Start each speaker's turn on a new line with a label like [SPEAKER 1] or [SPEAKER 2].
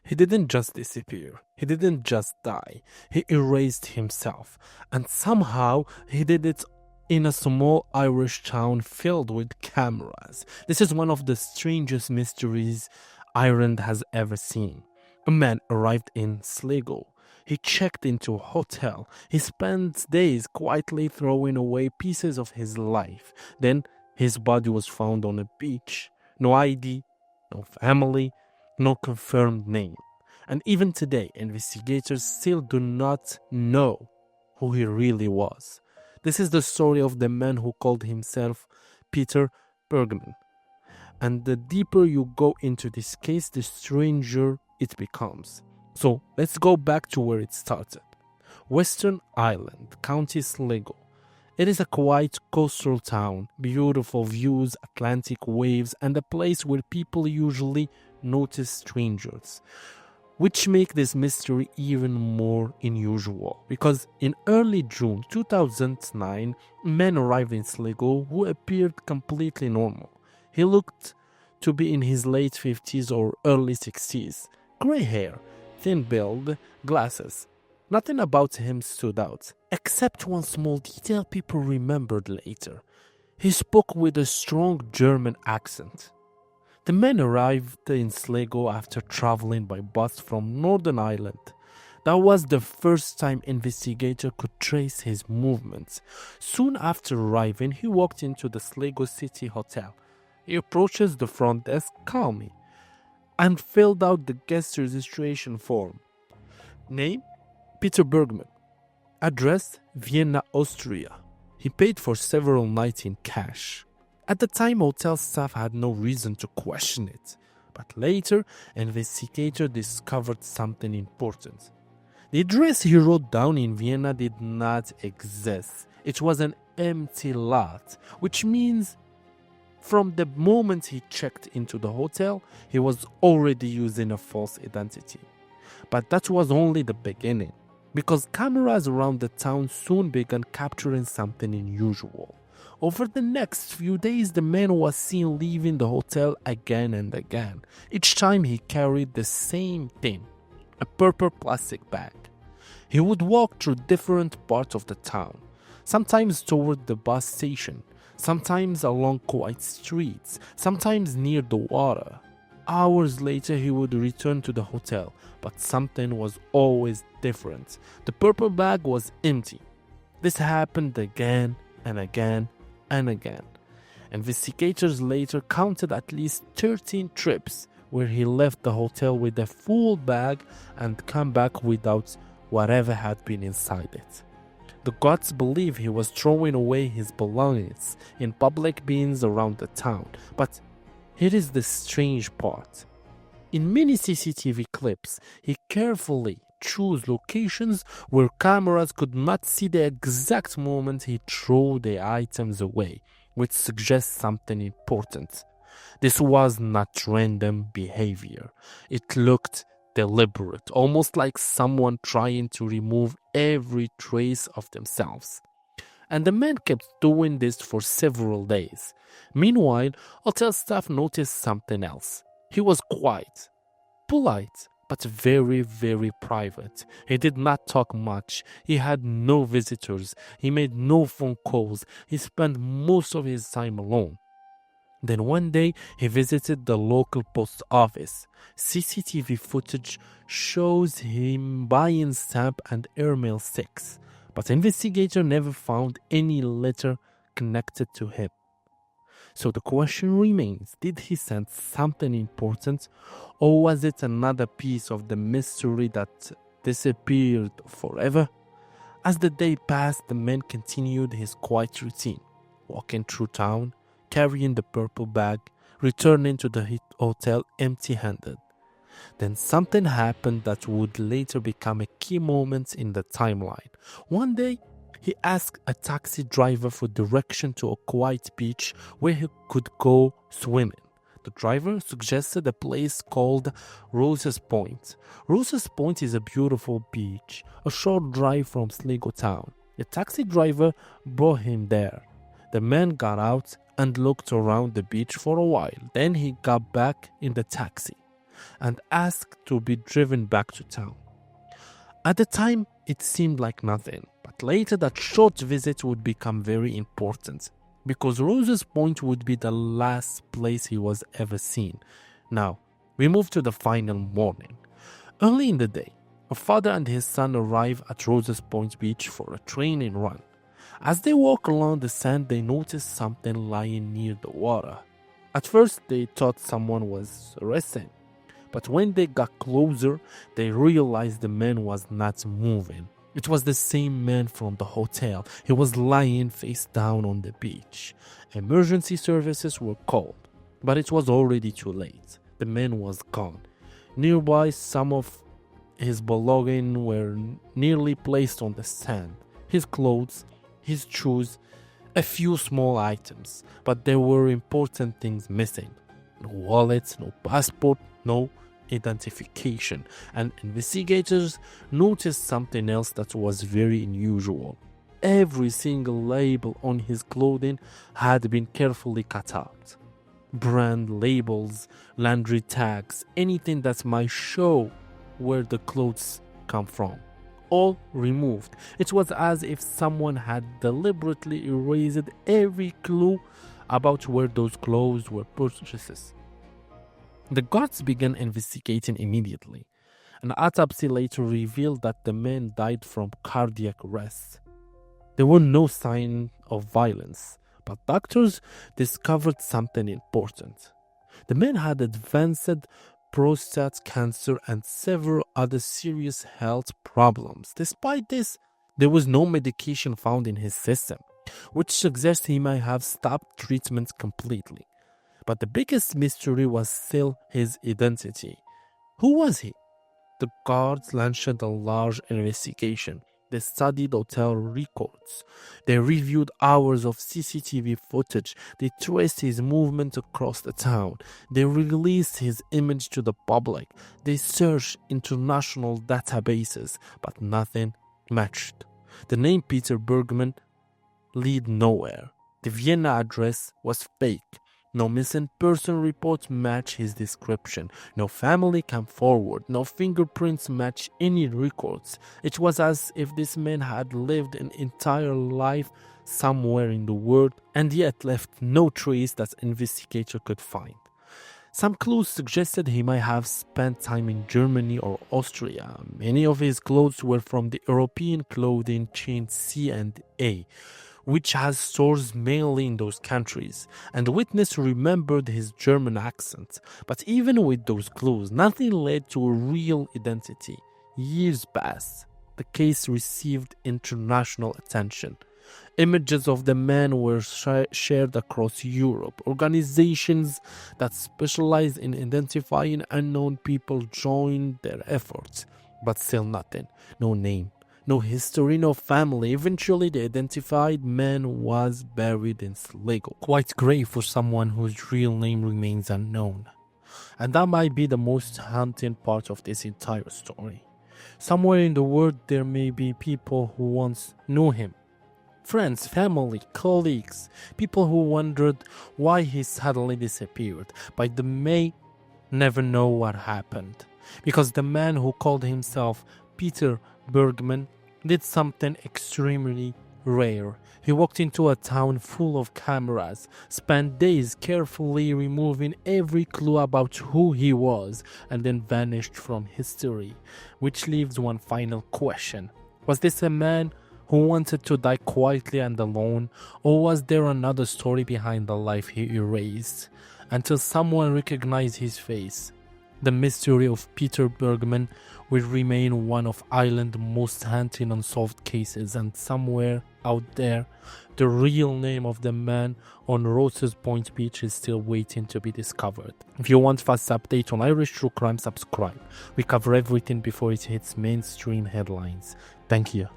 [SPEAKER 1] He didn't just disappear. He didn't just die. He erased himself. And somehow he did it in a small Irish town filled with cameras. This is one of the strangest mysteries Ireland has ever seen. A man arrived in Sligo. He checked into a hotel. He spent days quietly throwing away pieces of his life. Then his body was found on a beach. No ID, no family, no confirmed name. And even today, investigators still do not know who he really was. This is the story of the man who called himself Peter Bergmann. And the deeper you go into this case, the stranger it becomes. So let's go back to where it started. Western Ireland, County Sligo. It is a quiet coastal town, beautiful views, Atlantic waves, and a place where people usually notice strangers, which make this mystery even more unusual. Because in early June 2009, a man arrived in Sligo who appeared completely normal. He looked to be in his late 50s or early 60s. Grey hair, thin build, glasses. Nothing about him stood out, except one small detail people remembered later. He spoke with a strong German accent. The man arrived in Sligo after traveling by bus from Northern Ireland. That was the first time investigators could trace his movements. Soon after arriving, he walked into the Sligo City Hotel. He approaches the front desk calmly and filled out the guest registration form. Name? Peter Bergmann. Address? Vienna, Austria. He paid for several nights in cash. At the time, hotel staff had no reason to question it, but later, investigators discovered something important. The address he wrote down in Vienna did not exist. It was an empty lot, which means from the moment he checked into the hotel, he was already using a false identity. But that was only the beginning, because cameras around the town soon began capturing something unusual. Over the next few days, the man was seen leaving the hotel again and again. Each time he carried the same thing, a purple plastic bag. He would walk through different parts of the town, sometimes toward the bus station, sometimes along quiet streets, sometimes near the water. Hours later, he would return to the hotel, but something was always different. The purple bag was empty. This happened again and again and again. Investigators later counted at least 13 trips where he left the hotel with a full bag and come back without whatever had been inside it. The guards believe he was throwing away his belongings in public bins around the town. But here is the strange part. In many CCTV clips, he carefully chose locations where cameras could not see the exact moment he threw the items away, which suggests something important. This was not random behavior. It looked deliberate, almost like someone trying to remove every trace of themselves. And the man kept doing this for several days. Meanwhile, hotel staff noticed something else. He was quiet, polite, but very, very private. He did not talk much. He had no visitors. He made no phone calls. He spent most of his time alone. Then one day, he visited the local post office. CCTV footage shows him buying stamp and airmail sticks, but investigators never found any letter connected to him. So the question remains, did he send something important, or was it another piece of the mystery that disappeared forever? As the day passed, the man continued his quiet routine, walking through town, carrying the purple bag, returning to the hotel empty-handed. Then something happened that would later become a key moment in the timeline. One day, he asked a taxi driver for direction to a quiet beach where he could go swimming. The driver suggested a place called Rose's Point. Rose's Point is a beautiful beach, a short drive from Sligo town. The taxi driver brought him there. The man got out and looked around the beach for a while. Then he got back in the taxi. and asked to be driven back to town. At the time, it seemed like nothing, but later that short visit would become very important because Rose's Point would be the last place he was ever seen. Now, we move to the final morning. Early in the day, a father and his son arrive at Rose's Point Beach for a training run. As they walk along the sand, they notice something lying near the water. At first, they thought someone was resting. But when they got closer, they realized the man was not moving. It was the same man from the hotel. He was lying face down on the beach. Emergency services were called, but it was already too late. The man was gone. Nearby, some of his belongings were nearly placed on the sand. His clothes, his shoes, a few small items, but there were important things missing. No wallet, no passport, no identification, and investigators noticed something else that was very unusual. Every single label on his clothing had been carefully cut out. Brand labels, laundry tags, anything that might show where the clothes come from, all removed. It was as if someone had deliberately erased every clue about where those clothes were purchased. The guards began investigating immediately. An autopsy later revealed that the man died from cardiac arrest. There were no signs of violence, but doctors discovered something important. The man had advanced prostate cancer and several other serious health problems. Despite this, there was no medication found in his system, which suggests he might have stopped treatment completely. But the biggest mystery was still his identity. Who was he? The guards launched a large investigation. They studied hotel records. They reviewed hours of CCTV footage. They traced his movement across the town. They released his image to the public. They searched international databases, but nothing matched. The name Peter Bergmann led nowhere. The Vienna address was fake. No missing person report matched his description. No family came forward. No fingerprints matched any records. It was as if this man had lived an entire life somewhere in the world and yet left no trace that investigator could find. Some clues suggested he might have spent time in Germany or Austria. Many of his clothes were from the European clothing chain C&A, which has stores mainly in those countries, and the witness remembered his German accent. But even with those clues, nothing led to a real identity. Years passed. The case received international attention. Images of the man were shared across Europe. Organizations that specialize in identifying unknown people joined their efforts, but still nothing. No name. No history, no family. Eventually, the identified man was buried in Sligo. Quite grave for someone whose real name remains unknown. And that might be the most haunting part of this entire story. Somewhere in the world, there may be people who once knew him. Friends, family, colleagues, people who wondered why he suddenly disappeared, but they may never know what happened. Because the man who called himself Peter Bergmann did something extremely rare. He walked into a town full of cameras, spent days carefully removing every clue about who he was, and then vanished from history. Which leaves one final question. Was this a man who wanted to die quietly and alone, or was there another story behind the life he erased? Until someone recognized his face, the mystery of Peter Bergmann will remain one of Ireland's most haunting unsolved cases, and somewhere out there, the real name of the man on Rose's Point Beach is still waiting to be discovered. If you want fast update on Irish true crime, subscribe. We cover everything before it hits mainstream headlines. Thank you.